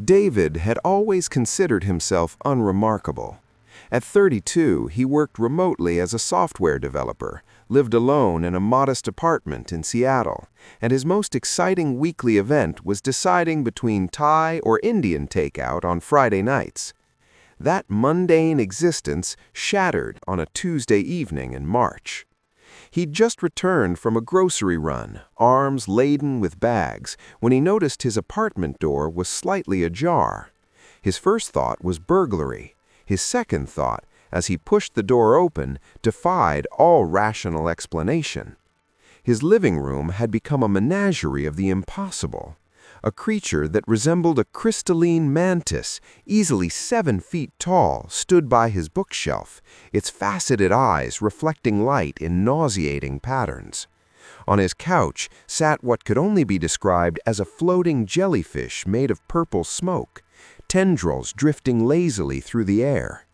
David had always considered himself unremarkable. At 32, he worked remotely as a software developer, lived alone in a modest apartment in Seattle, and his most exciting weekly event was deciding between Thai or Indian takeout on Friday nights. That mundane existence shattered on a Tuesday evening in March. He'd just returned from a grocery run, arms laden with bags, when he noticed his apartment door was slightly ajar. His first thought was burglary. His second thought, as he pushed the door open, defied all rational explanation. His living room had become a menagerie of the impossible. A creature that resembled a crystalline mantis, easily 7 feet tall, stood by his bookshelf, its faceted eyes reflecting light in nauseating patterns. On his couch sat what could only be described as a floating jellyfish made of purple smoke, tendrils drifting lazily through the air.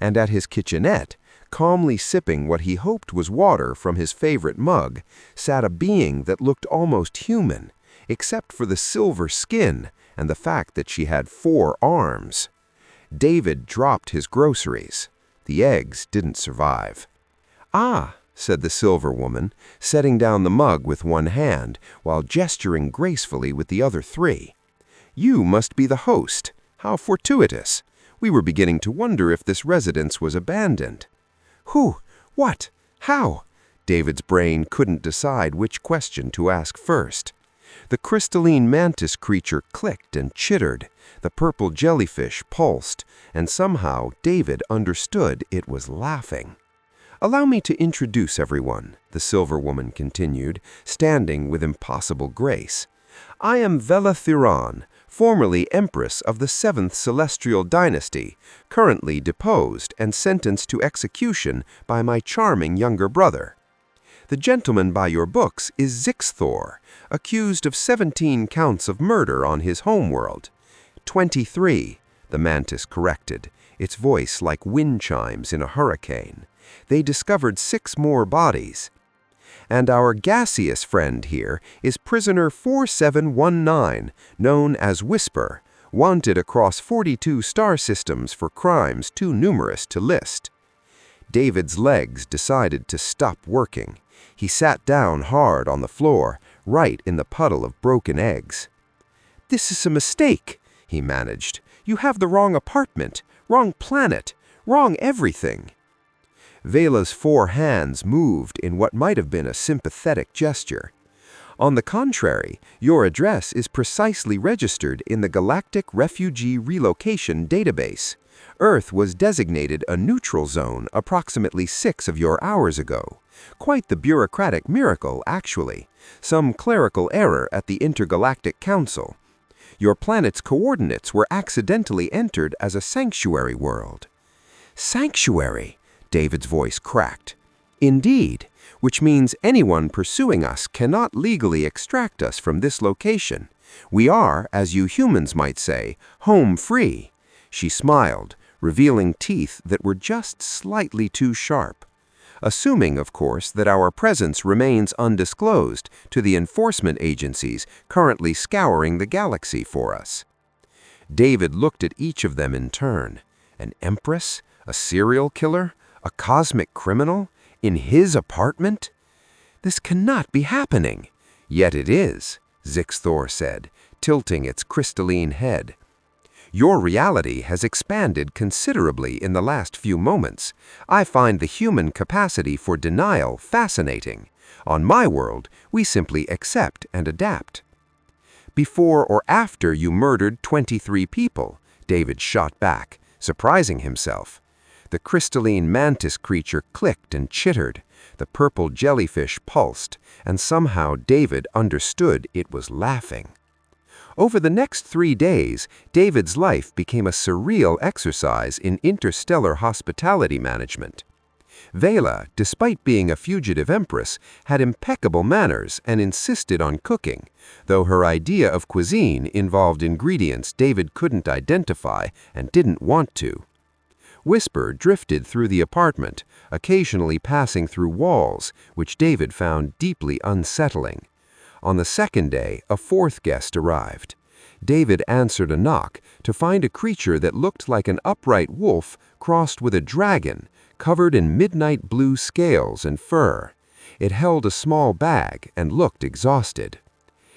And at his kitchenette, calmly sipping what he hoped was water from his favorite mug, sat a being that looked almost human, except for the silver skin and the fact that she had 4 arms. David dropped his groceries. The eggs didn't survive. "Ah," said the silver woman, setting down the mug with one hand while gesturing gracefully with the other 3. "You must be the host. How fortuitous. We were beginning to wonder if this residence was abandoned." "Who? What? How?" David's brain couldn't decide which question to ask first. The crystalline mantis creature clicked and chittered, the purple jellyfish pulsed, and somehow David understood it was laughing. "Allow me to introduce everyone," the silver woman continued, standing with impossible grace. "I am Vela Thiran, formerly empress of the 7th Celestial Dynasty, currently deposed and sentenced to execution by my charming younger brother. The gentleman by your books is Zixthor, accused of 17 counts of murder on his homeworld." 23, the mantis corrected, its voice like wind chimes in a hurricane. They discovered 6 more bodies. "And our gaseous friend here is prisoner 4719, known as Whisper, wanted across 42 star systems for crimes too numerous to list." David's legs decided to stop working. He sat down hard on the floor, right in the puddle of broken eggs. "This is a mistake," he managed. "You have the wrong apartment, wrong planet, wrong everything." Vela's 4 hands moved in what might have been a sympathetic gesture. "On the contrary, your address is precisely registered in the Galactic Refugee Relocation Database. Earth was designated a neutral zone approximately 6 of your hours ago. Quite the bureaucratic miracle, actually. Some clerical error at the Intergalactic Council. Your planet's coordinates were accidentally entered as a sanctuary world." "Sanctuary?" David's voice cracked. "Indeed, which means anyone pursuing us cannot legally extract us from this location. We are, as you humans might say, home free." She smiled, revealing teeth that were just slightly too sharp. "Assuming, of course, that our presence remains undisclosed to the enforcement agencies currently scouring the galaxy for us." David looked at each of them in turn. An empress? A serial killer? A cosmic criminal? In his apartment? "This cannot be happening." "Yet it is," Zixthor said, tilting its crystalline head. "Your reality has expanded considerably in the last few moments. I find the human capacity for denial fascinating. On my world, we simply accept and adapt." "Before or after you murdered 23 people?" David shot back, surprising himself. The crystalline mantis creature clicked and chittered. The purple jellyfish pulsed, and somehow David understood it was laughing. Over the next 3 days, David's life became a surreal exercise in interstellar hospitality management. Vela, despite being a fugitive empress, had impeccable manners and insisted on cooking, though her idea of cuisine involved ingredients David couldn't identify and didn't want to. Whisper drifted through the apartment, occasionally passing through walls, which David found deeply unsettling. On the second day, a 4th guest arrived. David answered a knock to find a creature that looked like an upright wolf crossed with a dragon, covered in midnight blue scales and fur. It held a small bag and looked exhausted.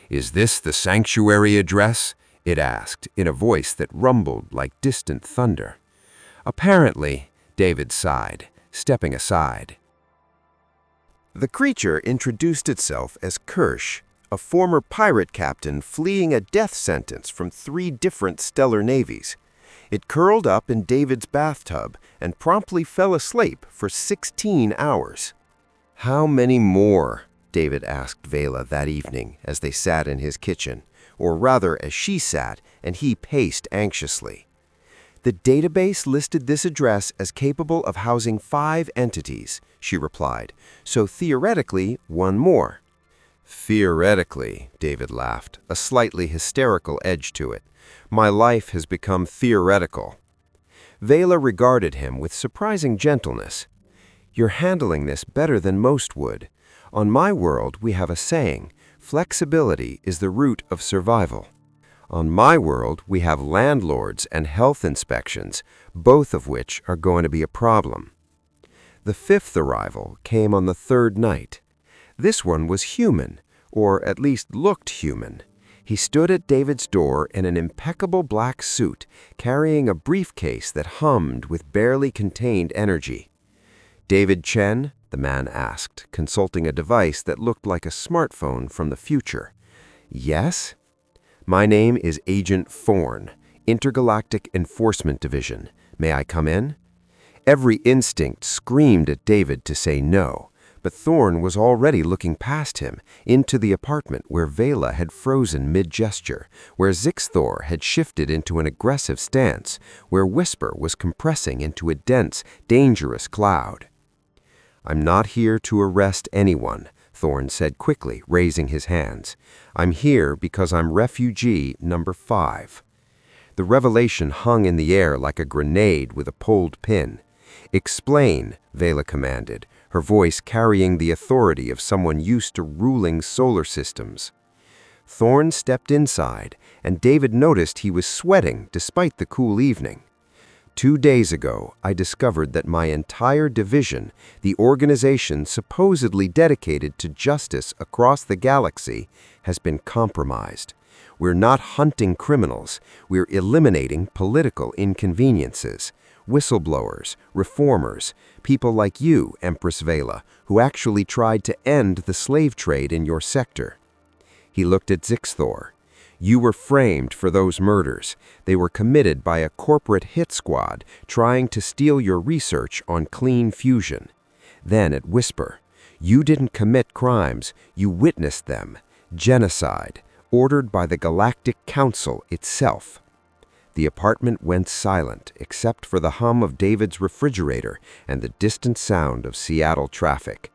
"Is this the sanctuary address?" it asked, in a voice that rumbled like distant thunder. "Apparently," David sighed, stepping aside. The creature introduced itself as Kirsch, a former pirate captain fleeing a death sentence from 3 different stellar navies. It curled up in David's bathtub and promptly fell asleep for 16 hours. "How many more?" David asked Vela that evening as they sat in his kitchen, or rather as she sat and he paced anxiously. "The database listed this address as capable of housing 5 entities," she replied, "so theoretically 1 more." "Theoretically," David laughed, a slightly hysterical edge to it. "My life has become theoretical." Vela regarded him with surprising gentleness. "You're handling this better than most would. On my world, we have a saying, flexibility is the root of survival. On my world, we have landlords and health inspections, both of which are going to be a problem." The 5th arrival came on the 3rd night. This one was human, or at least looked human. He stood at David's door in an impeccable black suit, carrying a briefcase that hummed with barely contained energy. "David Chen?" the man asked, consulting a device that looked like a smartphone from the future. "Yes?" "My name is Agent Thorn, Intergalactic Enforcement Division. May I come in?" Every instinct screamed at David to say no, but Thorn was already looking past him, into the apartment where Vela had frozen mid-gesture, where Zixthor had shifted into an aggressive stance, where Whisper was compressing into a dense, dangerous cloud. "I'm not here to arrest anyone," Thorn said quickly, raising his hands. "I'm here because I'm refugee number 5. The revelation hung in the air like a grenade with a pulled pin. "Explain," Vela commanded, her voice carrying the authority of someone used to ruling solar systems. Thorn stepped inside, and David noticed he was sweating despite the cool evening. 2 days ago, I discovered that my entire division, the organization supposedly dedicated to justice across the galaxy, has been compromised. We're not hunting criminals, we're eliminating political inconveniences. Whistleblowers, reformers, people like you, Empress Vela, who actually tried to end the slave trade in your sector." He looked at Zixthor. "You were framed for those murders. They were committed by a corporate hit squad trying to steal your research on clean fusion." Then at Whisper, "You didn't commit crimes, you witnessed them. Genocide, ordered by the Galactic Council itself." The apartment went silent except for the hum of David's refrigerator and the distant sound of Seattle traffic.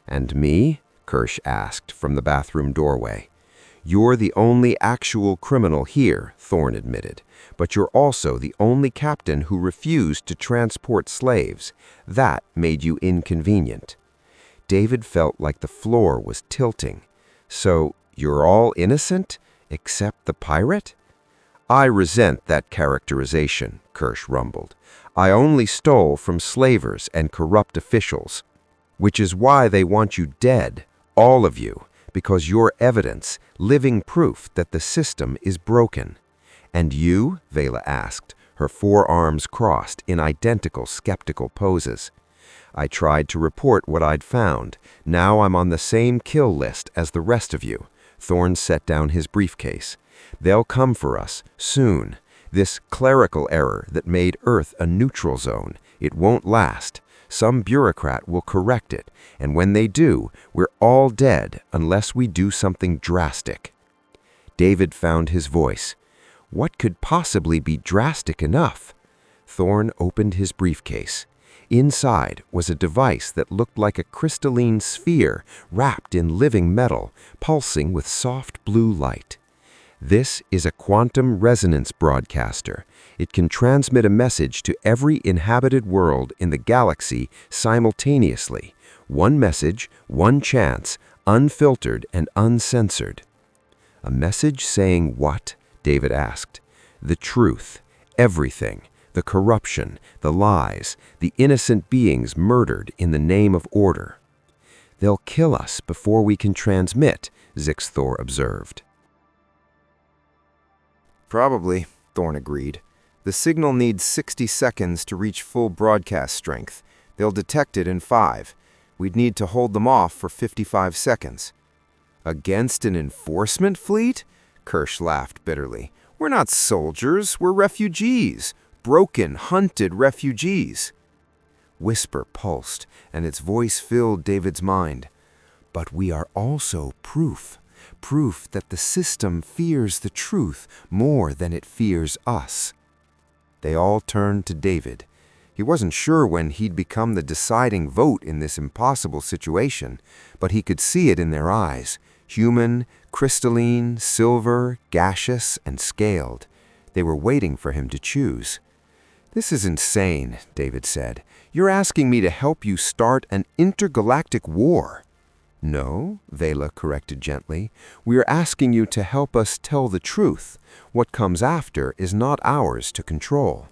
"And me?" Kirsch asked from the bathroom doorway. "You're the only actual criminal here," Thorn admitted, "but you're also the only captain who refused to transport slaves. That made you inconvenient." David felt like the floor was tilting. "So, you're all innocent, except the pirate?" "I resent that characterization," Kirsch rumbled. "I only stole from slavers and corrupt officials. Which is why they want you dead, all of you, because you're evidence, living proof that the system is broken." "And you?" Vela asked, her forearms crossed in identical skeptical poses. "I tried to report what I'd found. Now I'm on the same kill list as the rest of you." Thorn set down his briefcase. "They'll come for us, soon. This clerical error that made Earth a neutral zone, it won't last. Some bureaucrat will correct it, and when they do, we're all dead unless we do something drastic." David found his voice. What could possibly be drastic enough? Thorn opened his briefcase. Inside was a device that looked like a crystalline sphere wrapped in living metal, pulsing with soft blue light. "This is a quantum resonance broadcaster. It can transmit a message to every inhabited world in the galaxy simultaneously. One message, one chance, unfiltered and uncensored." "A message saying what?" David asked. The truth, everything, the corruption, the lies, the innocent beings murdered in the name of order. They'll kill us before we can transmit, Zixthor observed. Probably, Thorn agreed. The signal needs 60 seconds to reach full broadcast strength. They'll detect it in 5. We'd need to hold them off for 55 seconds. Against an enforcement fleet? Kirsch laughed bitterly. We're not soldiers, we're refugees. Broken, hunted refugees. Whisper pulsed, and its voice filled David's mind. But we are also proof. Proof that the system fears the truth more than it fears us. They all turned to David. He wasn't sure when he'd become the deciding vote in this impossible situation, but he could see it in their eyes. Human, crystalline, silver, gaseous, and scaled. They were waiting for him to choose. This is insane, David said. You're asking me to help you start an intergalactic war. No, Vela corrected gently. We're asking you to help us tell the truth. What comes after is not ours to control.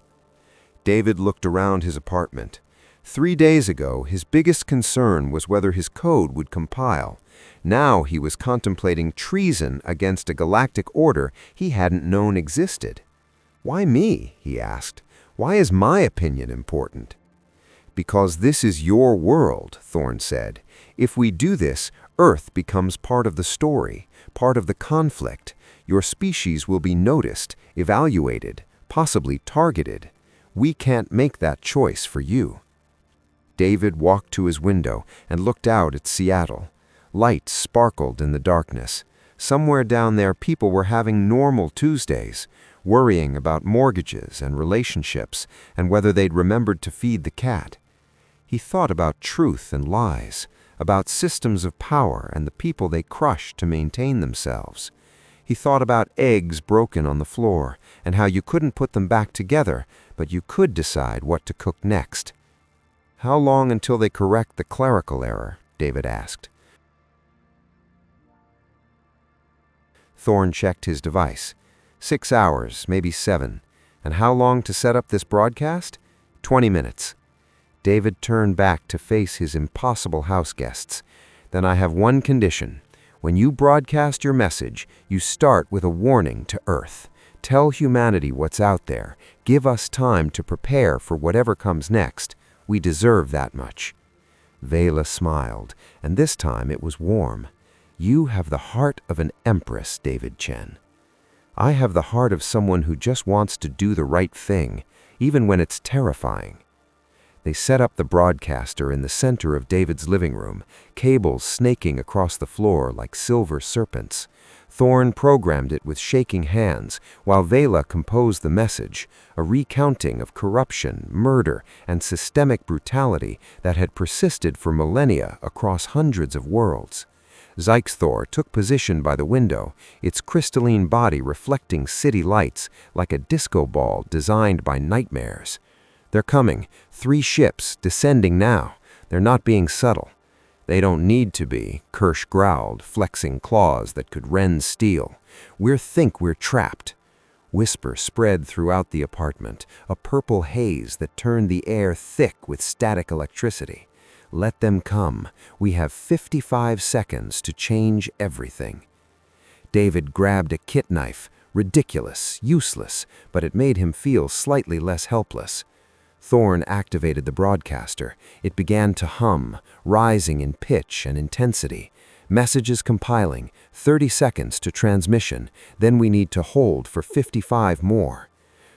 David looked around his apartment. 3 days ago, his biggest concern was whether his code would compile. Now he was contemplating treason against a galactic order he hadn't known existed. Why me? He asked. Why is my opinion important? Because this is your world, Thorn said. If we do this, Earth becomes part of the story, part of the conflict. Your species will be noticed, evaluated, possibly targeted. We can't make that choice for you. David walked to his window and looked out at Seattle. Lights sparkled in the darkness. Somewhere down there, people were having normal Tuesdays, worrying about mortgages and relationships and whether they'd remembered to feed the cat. He thought about truth and lies, about systems of power and the people they crushed to maintain themselves. He thought about eggs broken on the floor and how you couldn't put them back together, but you could decide what to cook next. How long until they correct the clerical error? David asked. Thorn checked his device. 6 hours, maybe 7. And how long to set up this broadcast? 20 minutes. David turned back to face his impossible house guests. Then I have one condition. When you broadcast your message, you start with a warning to Earth. Tell humanity what's out there. Give us time to prepare for whatever comes next. We deserve that much. Vela smiled, and this time it was warm. You have the heart of an empress, David Chen. I have the heart of someone who just wants to do the right thing, even when it's terrifying. They set up the broadcaster in the center of David's living room, cables snaking across the floor like silver serpents. Thorn programmed it with shaking hands, while Vela composed the message, a recounting of corruption, murder, and systemic brutality that had persisted for millennia across hundreds of worlds. Zixthor took position by the window, its crystalline body reflecting city lights like a disco ball designed by nightmares. They're coming, 3 ships, descending now. They're not being subtle. They don't need to be, Kirsch growled, flexing claws that could rend steel. Think we're trapped. Whisper spread throughout the apartment, a purple haze that turned the air thick with static electricity. Let them come. We have 55 seconds to change everything. David grabbed a kit knife, ridiculous, useless, but it made him feel slightly less helpless. Thorn activated the broadcaster. It began to hum, rising in pitch and intensity. Messages compiling, 30 seconds to transmission, then we need to hold for 55 more.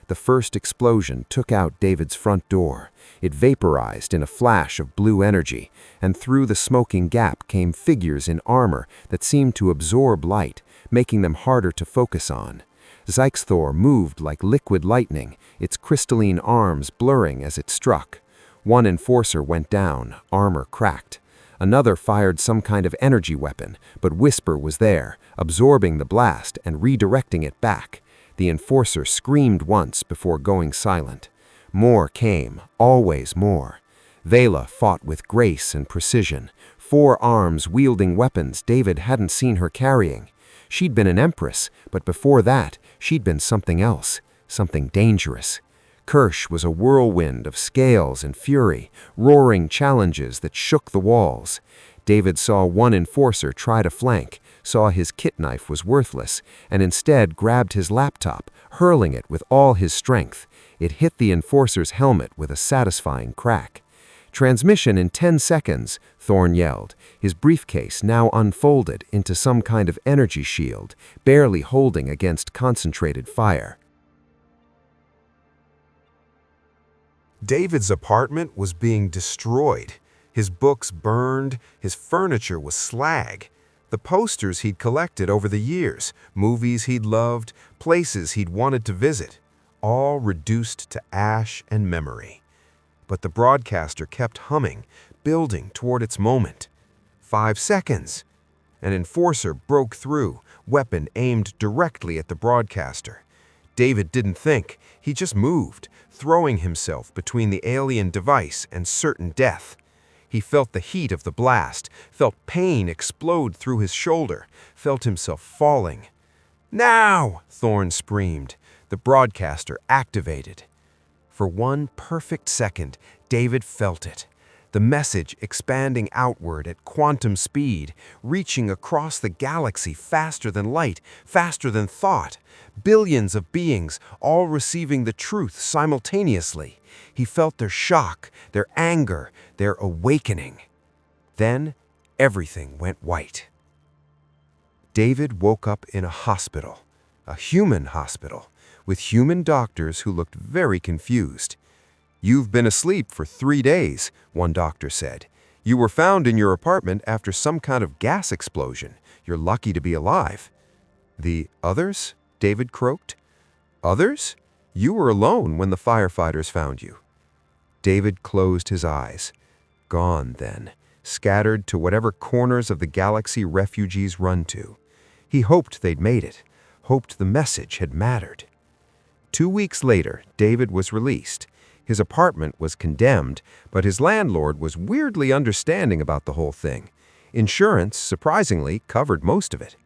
The first explosion took out David's front door. It vaporized in a flash of blue energy, and through the smoking gap came figures in armor that seemed to absorb light, making them harder to focus on. Zixthor moved like liquid lightning, its crystalline arms blurring as it struck. One enforcer went down, armor cracked. Another fired some kind of energy weapon, but Whisper was there, absorbing the blast and redirecting it back. The enforcer screamed once before going silent. More came, always more. Vela fought with grace and precision, 4 arms wielding weapons David hadn't seen her carrying. She'd been an empress, but before that, she'd been something else, something dangerous. Kirsch was a whirlwind of scales and fury, roaring challenges that shook the walls. David saw one enforcer try to flank, saw his kit knife was worthless, and instead grabbed his laptop, hurling it with all his strength. It hit the enforcer's helmet with a satisfying crack. "Transmission in 10 seconds, Thorne yelled, his briefcase now unfolded into some kind of energy shield, barely holding against concentrated fire. David's apartment was being destroyed. His books burned, his furniture was slag. The posters he'd collected over the years, movies he'd loved, places he'd wanted to visit, all reduced to ash and memory. But the broadcaster kept humming, building toward its moment. 5 seconds. An enforcer broke through, weapon aimed directly at the broadcaster. David didn't think, he just moved, throwing himself between the alien device and certain death. He felt the heat of the blast, felt pain explode through his shoulder, felt himself falling. "Now!" Thorne screamed. The broadcaster activated. For one perfect second, David felt it. The message expanding outward at quantum speed, reaching across the galaxy faster than light, faster than thought. Billions of beings, all receiving the truth simultaneously. He felt their shock, their anger, their awakening. Then, everything went white. David woke up in a hospital, a human hospital, with human doctors who looked very confused. "You've been asleep for 3 days," one doctor said. "You were found in your apartment after some kind of gas explosion. You're lucky to be alive." "The others?" David croaked. "Others? You were alone when the firefighters found you." David closed his eyes. Gone, then, scattered to whatever corners of the galaxy refugees run to. He hoped they'd made it, hoped the message had mattered. 2 weeks later, David was released. His apartment was condemned, but his landlord was weirdly understanding about the whole thing. Insurance, surprisingly, covered most of it.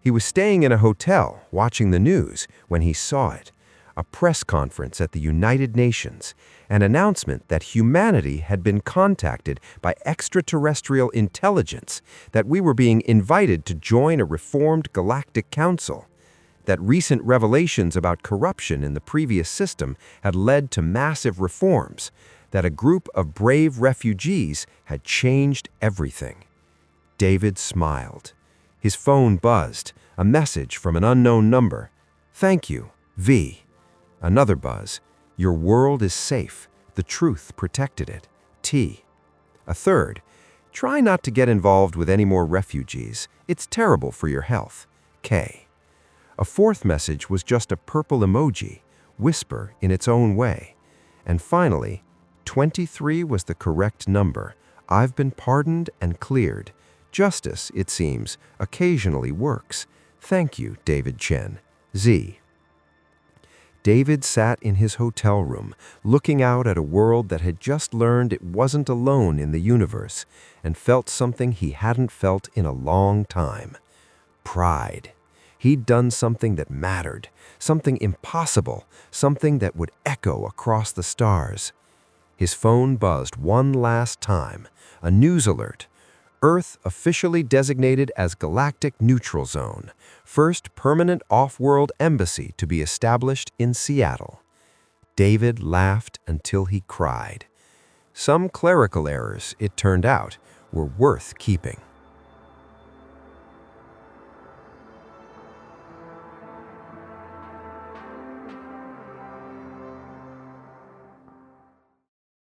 He was staying in a hotel, watching the news, when he saw it. A press conference at the United Nations, an announcement that humanity had been contacted by extraterrestrial intelligence, that we were being invited to join a reformed galactic council, that recent revelations about corruption in the previous system had led to massive reforms, that a group of brave refugees had changed everything. David smiled. His phone buzzed, a message from an unknown number. "Thank you, V." Another buzz. "Your world is safe. The truth protected it. T." A third. "Try not to get involved with any more refugees. It's terrible for your health. K." A fourth message was just a purple emoji, whisper in its own way. And finally, 23 was the correct number. "I've been pardoned and cleared. Justice, it seems, occasionally works. Thank you, David Chen. Z." David sat in his hotel room, looking out at a world that had just learned it wasn't alone in the universe, and felt something he hadn't felt in a long time. Pride. He'd done something that mattered, something impossible, something that would echo across the stars. His phone buzzed one last time, a news alert. Earth officially designated as Galactic Neutral Zone, first permanent off-world embassy to be established in Seattle. David laughed until he cried. Some clerical errors, it turned out, were worth keeping.